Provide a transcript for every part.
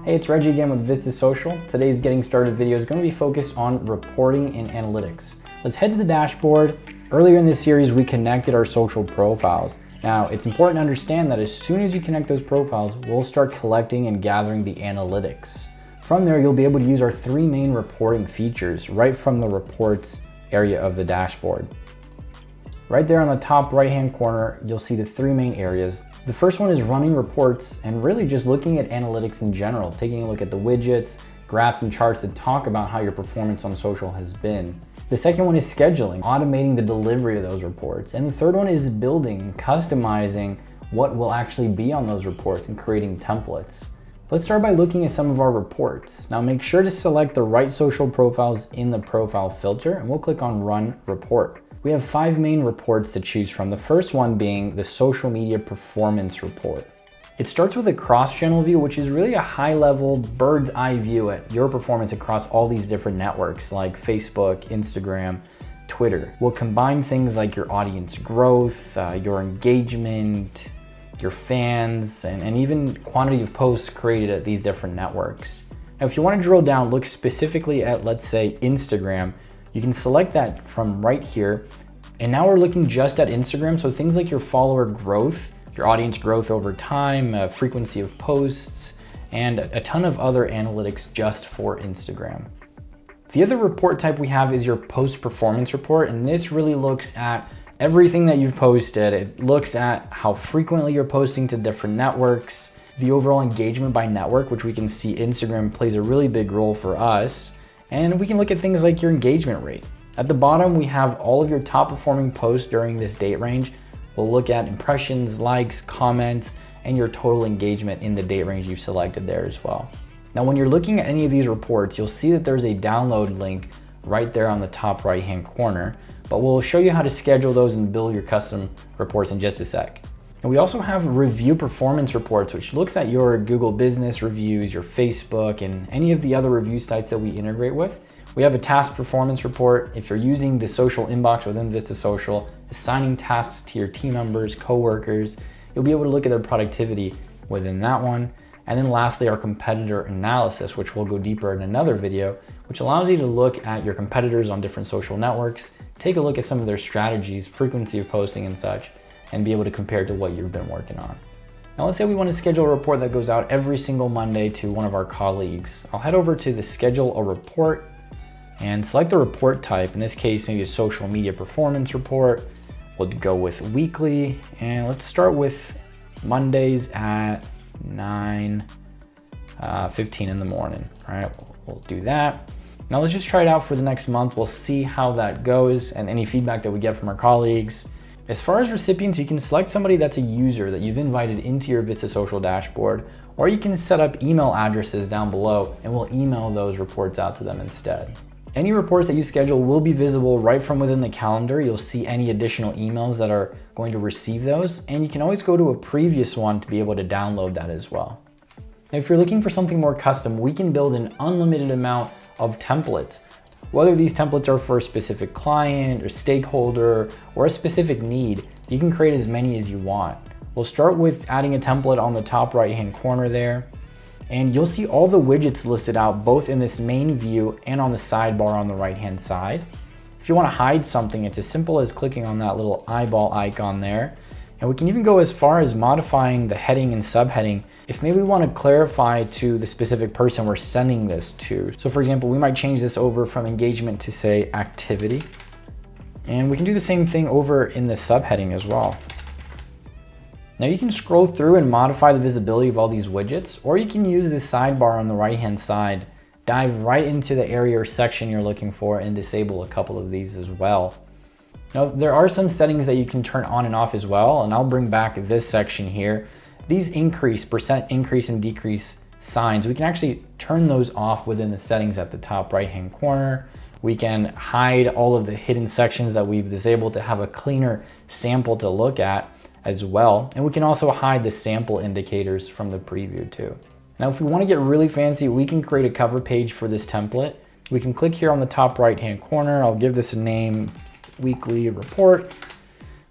Hey, it's Reggie again with Vista Social. Today's Getting Started video is going to be focused on reporting and analytics. Let's head to the dashboard. Earlier in this series, we connected our social profiles. Now, it's important to understand that as soon as you connect those profiles, we'll start collecting and gathering the analytics. From there, you'll be able to use our three main reporting features right from the reports area of the dashboard. Right there on the top right-hand corner, you'll see the three main areas. The first one is running reports and really just looking at analytics in general, taking a look at the widgets, graphs, and charts that talk about how your performance on social has been. The second one is scheduling, automating the delivery of those reports. And the third one is building, customizing what will actually be on those reports and creating templates. Let's start by looking at some of our reports. Now make sure to select the right social profiles in the profile filter and we'll click on Run Report. We have 5 main reports to choose from, the first one being the social media performance report. It starts with a cross-channel view, which is really a high-level bird's eye view at your performance across all these different networks like Facebook, Instagram, Twitter. We'll combine things like your audience growth, your engagement, your fans, and even quantity of posts created at these different networks. Now, if you want to drill down, look specifically at, let's say, Instagram, you can select that from right here. And now we're looking just at Instagram. So things like your follower growth, your audience growth over time, frequency of posts, and a ton of other analytics just for Instagram. The other report type we have is your post performance report. And this really looks at everything that you've posted. It looks at how frequently you're posting to different networks, the overall engagement by network, which we can see Instagram plays a really big role for us. And we can look at things like your engagement rate. At the bottom, we have all of your top performing posts during this date range. We'll look at impressions, likes, comments, and your total engagement in the date range you've selected there as well. Now, when you're looking at any of these reports, you'll see that there's a download link right there on the top right-hand corner, but we'll show you how to schedule those and build your custom reports in just a sec. And we also have review performance reports, which looks at your Google business reviews, your Facebook, and any of the other review sites that we integrate with. We have a task performance report. If you're using the social inbox within Vista Social, assigning tasks to your team members, coworkers, you'll be able to look at their productivity within that one. And then lastly, our competitor analysis, which we'll go deeper in another video, which allows you to look at your competitors on different social networks, take a look at some of their strategies, frequency of posting and such, and be able to compare to what you've been working on. Now let's say we want to schedule a report that goes out every single Monday to one of our colleagues. I'll head over to the Schedule a Report and select the report type. In this case, maybe a social media performance report. We'll go with weekly, and let's start with Mondays at 9:15 in the morning. All right, we'll do that. Now let's just try it out for the next month. We'll see how that goes and any feedback that we get from our colleagues. As far as recipients, you can select somebody that's a user that you've invited into your Vista Social dashboard, or you can set up email addresses down below and we'll email those reports out to them instead. Any reports that you schedule will be visible right from within the calendar. You'll see any additional emails that are going to receive those, and you can always go to a previous one to be able to download that as well. Now, if you're looking for something more custom, we can build an unlimited amount of templates. Whether these templates are for a specific client or stakeholder or a specific need, you can create as many as you want. We'll start with adding a template on the top right-hand corner there, and you'll see all the widgets listed out both in this main view and on the sidebar on the right-hand side. If you want to hide something, it's as simple as clicking on that little eyeball icon there. And we can even go as far as modifying the heading and subheading if maybe we want to clarify to the specific person we're sending this to. So for example, we might change this over from engagement to say activity. And we can do the same thing over in the subheading as well. Now you can scroll through and modify the visibility of all these widgets, or you can use the sidebar on the right-hand side, dive right into the area or section you're looking for and disable a couple of these as well. Now, there are some settings that you can turn on and off as well, and I'll bring back this section here. These percent increase and decrease signs, we can actually turn those off within the settings at the top right-hand corner. We can hide all of the hidden sections that we've disabled to have a cleaner sample to look at as well. And we can also hide the sample indicators from the preview too. Now, if we want to get really fancy, we can create a cover page for this template. We can click here on the top right-hand corner. I'll give this a name, weekly report.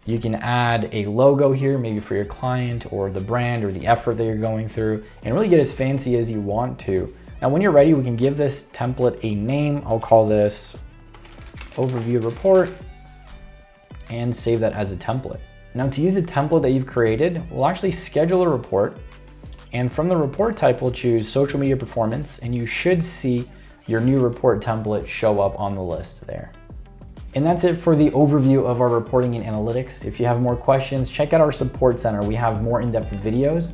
You can add a logo here, maybe for your client or the brand or the effort that you're going through, and really get as fancy as you want to. Now, when you're ready, we can give this template a name. I'll call this Overview Report and save that as a template. Now, to use the template that you've created, we'll actually schedule a report. And from the report type, we'll choose Social Media Performance, and you should see your new report template show up on the list there. And that's it for the overview of our reporting and analytics. If you have more questions, check out our support center. We have more in-depth videos,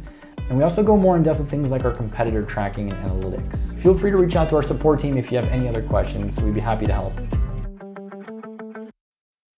and we also go more in depth with things like our competitor tracking and analytics. Feel free to reach out to our support team if you have any other questions. We'd be happy to help.